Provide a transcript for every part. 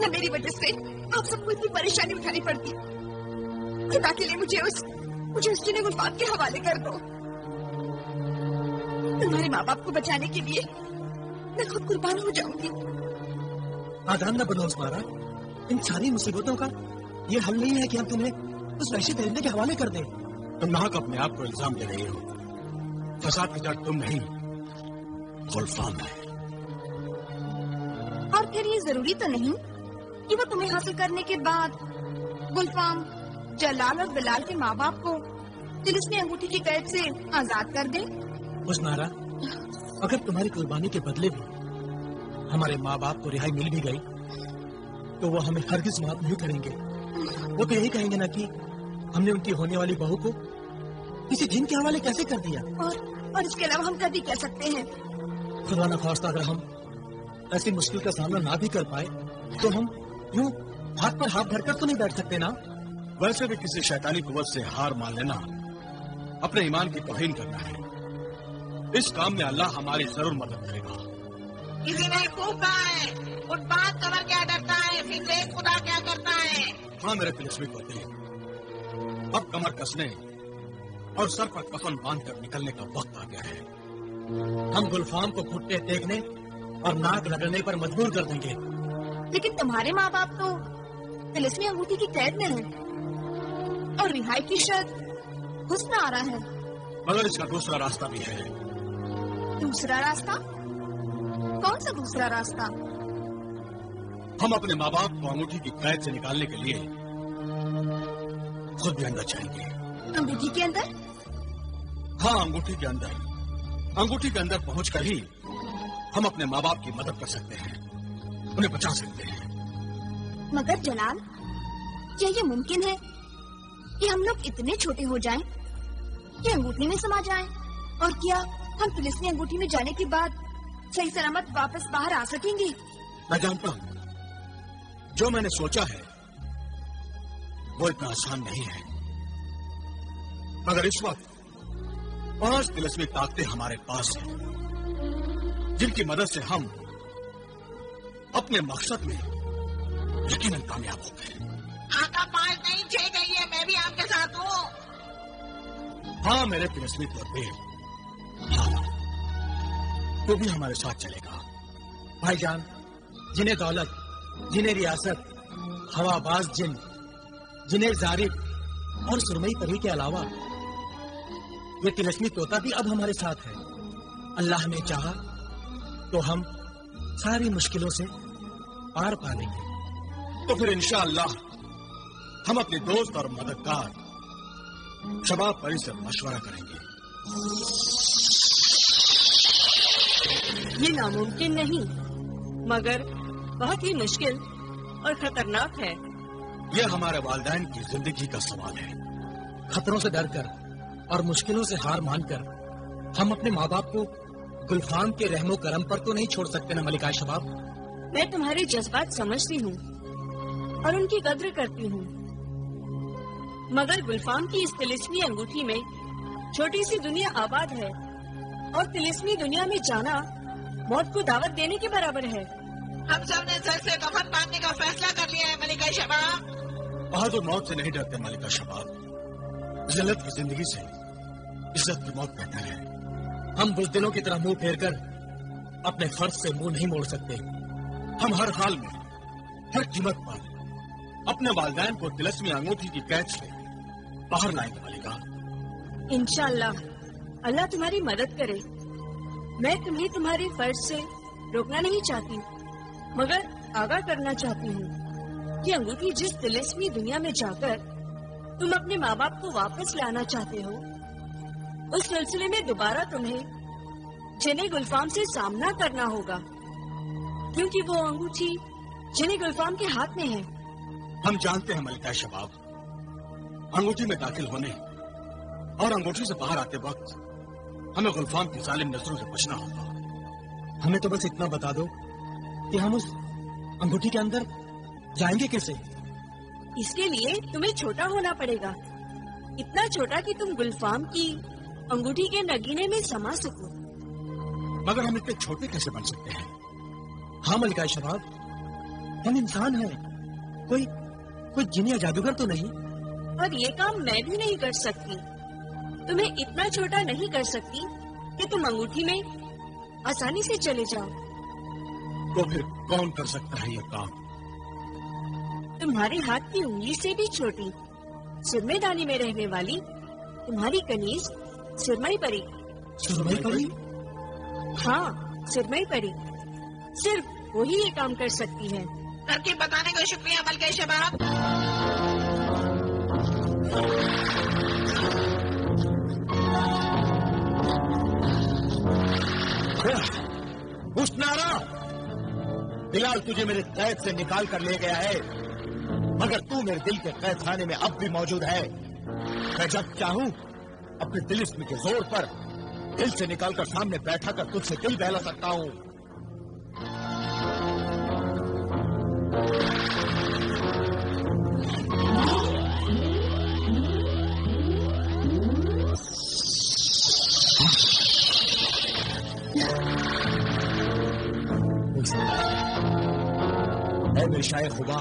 نہ میری وجہ سے آپ سب کو اتنی پریشانی اٹھانی پڑتی. خدا کے لیے مجھے اس جنہیں گلفام کے حوالے کر دو. تمہارے ماں باپ کو بچانے کے لیے میں خود قربان ہو جاؤں گی. آدان نہ بنو اسمارا. ان ساری مصیبتوں کا یہ حل نہیں ہے کہ ہم تمہیں اس وحشی درندے کے حوالے کر دیں. تم ناحق اپنے آپ کو الزام دے رہی ہو. فساد کی جڑ تم نہیں گلفام ہے. اور پھر یہ ضروری تو نہیں کہ وہ تمہیں حاصل کرنے کے بعد گلفام جلال اور بلال کے ماں باپ کو طلسمی انگوٹھی کی قید سے آزاد کر دیں. اسمارا، اگر تمہاری قربانی کے بدلے بھی ہمارے ماں باپ کو رہائی مل بھی گئی تو وہ ہمیں ہرگز معاف نہیں کریں گے. وہ تو یہی کہیں گے نا کہ ہم نے ان کی ہونے والی بہو کو کسی جن کے حوالے کیسے کر دیا. اور اس کے علاوہ ہم کیا بھی کہہ سکتے ہیں. خدا نخواستہ اگر ہم ایسی مشکل کا سامنا نہ بھی کر پائے تو ہم یوں ہاتھ پر ہاتھ دھر کر تو نہیں بیٹھ سکتے نا. ویسے بھی کسی شیطانی قوت سے ہار مان لینا اپنے ایمان کی توہین کرنا ہے. اس کام میں اللہ ہماری ضرور مدد کرے گا. کسی نے خوب کہا ہے ان بات کمر کیا ڈرتا ہے پھر دیکھ خدا کیا کرتا ہے. ہاں میرے طلسمی پوتے، اب کمر کسنے اور سر پر کفن باندھ کر نکلنے کا وقت آ گیا ہے. ہم گلفام کو پھٹتے دیکھنے اور ناک رگڑنے پر مجبور کر دیں گے. لیکن تمہارے ماں باپ تو طلسمی انگوٹھی کی قید میں ہیں اور رہائی کی شرط حسن آ رہا ہے. مگر اس کا دوسرا راستہ بھی ہے. دوسرا راستہ؟ کون سا دوسرا راستہ؟ ہم اپنے ماں باپ کو انگوٹھی کی قید سے نکالنے کے لیے خود بھی اندر جائیں گے. انگوٹھی کے اندر؟ ہاں، انگوٹھی کے اندر. انگوٹھی کے اندر پہنچ کر ہی ہم اپنے ماں باپ کی مدد کر سکتے ہیں، انہیں بچا سکتے ہیں. مگر جلال، کیا یہ ممکن ہے کہ ہم لوگ اتنے چھوٹے ہو جائیں کہ انگوٹھی میں سما جائیں؟ اور کیا ہم طلسمی انگوٹھی میں جانے کے بعد صحیح سلامت واپس باہر آ سکیں گے؟ میں جانتا ہوں جو میں نے سوچا ہے وہ اتنا آسان نہیں ہے. مگر اس وقت 5 طلسمی طاقتیں ہمارے پاس ہیں جن کی مدد سے ہم اپنے مقصد میں یقیناً کامیاب ہو گئے. آقا 5 نہیں 6 کہیے، میں بھی آپ کے ساتھ ہوں. ہاں میرے طلسمی پوتے، ہاں تو بھی ہمارے ساتھ چلے گا. بھائی جان، جنہیں دولت، جنہیں ریاست، ہوا باز جن، جنہیں ظارف اور سرمئی پری کے علاوہ یہ طلسمی طوطا بھی اب ہمارے ساتھ ہے. اللہ نے چاہا تو ہم ساری مشکلوں سے پار پا لیں گے. تو پھر انشاءاللہ ہم اپنے دوست اور مددگار شباب پری سے مشورہ کریں گے. یہ ناممکن نہیں مگر بہت ہی مشکل اور خطرناک ہے. یہ ہمارے والدین کی زندگی کا سوال ہے. خطروں سے ڈر کر اور مشکلوں سے ہار مان کر ہم اپنے ماں باپ کو گلفام کے رحم و کرم پر تو نہیں چھوڑ سکتے نا ملکہ شباب. میں تمہارے جذبات سمجھتی ہوں اور ان کی قدر کرتی ہوں، مگر گلفام کی اس طلسمی انگوٹھی میں چھوٹی سی دنیا آباد ہے اور طلسمی دنیا میں جانا موت کو دعوت دینے کے برابر ہے. ہم سب نے سر سے کفن باندھنے کا فیصلہ کر لیا ہے ملکہ شباب. بہادر موت سے نہیں ڈرتے ملکہ شباب. ذلت کی زندگی سے عزت کی موت بہتر ہے. ہم بزدلوں کی طرح منہ پھیر کر اپنے فرض سے منہ نہیں موڑ سکتے. ہم ہر حال میں ہر قیمت پر اپنے والدین کو طلسمی انگوٹھی کی قید سے باہر لائیں گے ملکہ. انشاءاللہ اللہ تمہاری مدد کرے. میں تمہیں تمہارے فرض سے روکنا نہیں چاہتی مگر آگاہ کرنا چاہتی ہوں کہ انگوٹھی جس طلسمی دنیا میں جا کر تم اپنے ماں باپ کو واپس لانا چاہتے ہو اس سلسلے میں دوبارہ تمہیں جنہیں گلفام سے سامنا کرنا ہوگا، کیونکہ وہ انگوٹھی جنہیں گلفام کے ہاتھ میں ہے. ہم جانتے ہیں ملکہ شباب، انگوٹھی میں داخل ہونے اور انگوٹھی سے باہر آتے وقت ہمیں گلفام کی ظالم نظروں سے بچنا ہوگا. ہمیں تو بس اتنا بتا دو کہ ہم اس انگوٹھی کے اندر جائیں گے کیسے؟ اس کے لیے تمہیں چھوٹا ہونا پڑے گا، اتنا چھوٹا کہ تم گلفام کی انگوٹھی کے نگینے میں سما سکو. مگر ہم اتنے چھوٹے کیسے بن سکتے ہیں؟ ہاں ملکہ شباب، ہم انسان ہیں، کوئی جن یا جادوگر تو نہیں. اور یہ کام میں بھی نہیں کر سکتی. تمہیں اتنا چھوٹا نہیں کر سکتی کہ تم انگوٹھی میں آسانی سے چلے جاؤ. تو پھر کون کر سکتا ہے یہ کام؟ تمہارے ہاتھ کی انگلی سے بھی چھوٹی، سرمے دانی میں رہنے والی تمہاری کنیز سرمئی پری. سرمئی پری؟ ہاں، سرمئی پری. صرف وہی یہ کام کر سکتی ہے. ترکیب بتانے کا شکریہ ملکہ شباب. حسنارا، بلال تجھے میرے قید سے نکال کر لے گیا ہے، مگر تو میرے دل کے قید خانے میں اب بھی موجود ہے. میں جب چاہوں اپنے طلسم کے زور پر دل سے نکال کر سامنے بیٹھا کر تجھ سے دل بہلا سکتا ہوں. اے میری شاہ خدا،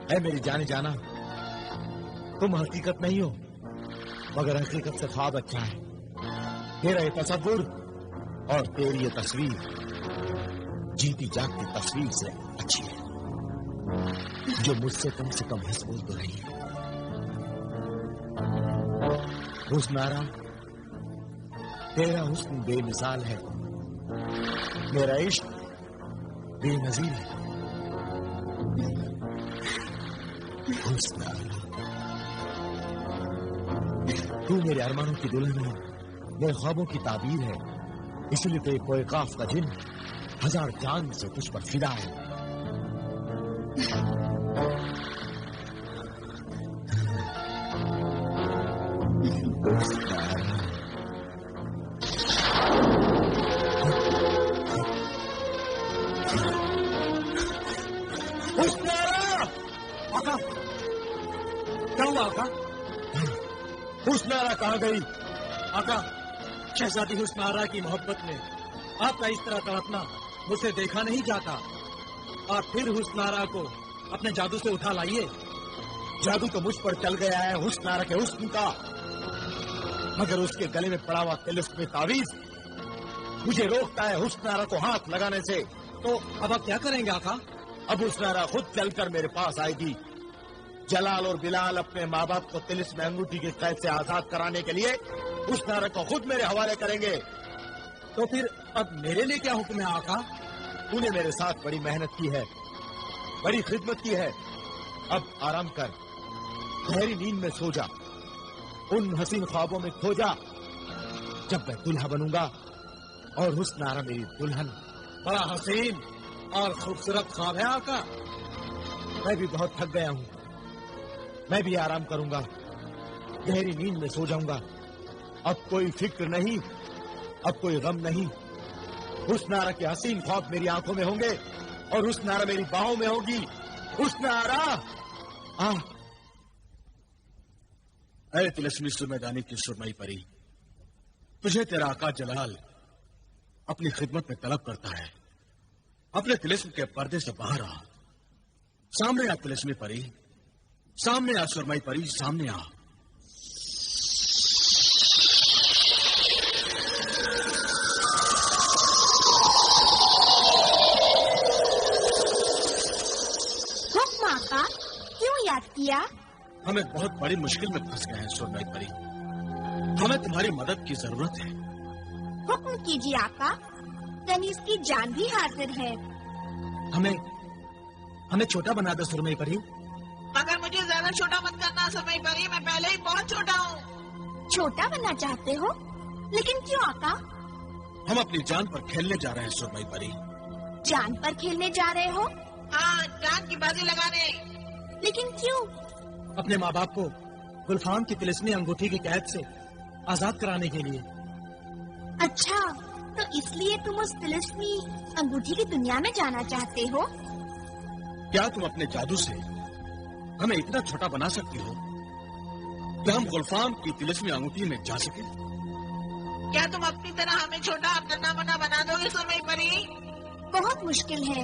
اے میری جانے جانا، تم حقیقت نہیں ہو مگر حقیقت سے خواب اچھا ہے. تیرا یہ تصور اور تیری یہ تصویر جیتی جاگتی تصویر سے اچھی ہے، جو مجھ سے کم حس بول تو رہی ہے. حسنارا، تیرا حسن بے مثال ہے، میرا عشق بے نظیر ہے. حسنارا، تو میرے ارمانوں کی دلہن ہے، میرے خوابوں کی تعبیر ہے، اس لیے تو کوئی قاف کا جن ہزار جان سے تجھ پر فدا ہے. حسنارا کہاں گئی؟ آقا، شہزادی حسنارا کی محبت میں آپ کا اس طرح تڑپنا مجھ سے دیکھا نہیں جاتا. آپ پھر حسنارا کو اپنے جادو سے اٹھا لائیے. جادو تو مجھ پر چل گیا ہے حسنارا کے حسن کا، مگر اس کے گلے میں پڑا ہوا طلسم میں تعویذ مجھے روکتا ہے حسنارا کو ہاتھ لگانے سے. تو اب آپ کیا کریں گے آقا؟ اب حسنارا خود چل کر میرے پاس آئے گی. جلال اور بلال اپنے ماں باپ کو طلسم انگوٹھی کے قید سے آزاد کرانے کے لیے حسنارا کو خود میرے حوالے کریں گے. تو پھر اب میرے لیے کیا حکم ہے آقا؟ تو نے میرے ساتھ بڑی محنت کی ہے، بڑی خدمت کی ہے، اب آرام کر، گہری نیند میں سو جا، ان حسین خوابوں میں کھو جا جب میں دلہا بنوں گا اور حسنارا میری دلہن. بڑا حسین اور خوبصورت خواب ہے آقا. میں بھی بہت تھک گیا ہوں، میں بھی آرام کروں گا، گہری نیند میں سو جاؤں گا. اب کوئی فکر نہیں، اب کوئی غم نہیں. حسنارا کے حسین خواب میری آنکھوں میں ہوں گے اور حسنارا میری باہوں میں ہوگی. حسنارا، اے طلسمی سرمیدانی کی سرمئی پری، تجھے تیرا آقا جلال اپنی خدمت میں طلب کرتا ہے. اپنے طلسم کے پردے سے باہر آ، سامنے آ طلسمی پری، سامنے آ سرمئی پری، سامنے آ. حکم آقا، کیوں یاد کیا؟ ہمیں بہت بڑی مشکل میں پھنس گئے ہیں سرمئی پری، ہمیں تمہاری مدد کی ضرورت ہے. حکم کیجیے آقا، کنیز کی جان بھی حاضر ہے. ہمیں چھوٹا بنا دو سرمئی پری. مگر مجھے زیادہ چھوٹا مت کرنا سرمئی پری، میں پہلے ہی بہت چھوٹا ہوں. چھوٹا بننا چاہتے ہو؟ لیکن کیوں آقا؟ ہم اپنی جان پر کھیلنے جا رہے ہیں سرمئی پری. جان پر کھیلنے جا رہے ہو؟ ہاں، جان کی بازی لگانے. لیکن کیوں؟ اپنے ماں باپ کو گلفام کی طلسمی انگوٹھی کی قید سے آزاد کرانے کے لیے. اچھا، تو اس لیے تم اس طلسمی انگوٹھی کی دنیا میں جانا چاہتے ہو؟ کیا تم اپنے جادو سے ہمیں اتنا چھوٹا بنا سکتی ہو کہ ہم گلفام کی طلسمی انگوٹھی میں جا سکیں؟ کیا تم اپنی طرح ہمیں چھوٹا ننھا منا بنا دو گے سرمئی پری؟ بہت مشکل ہے،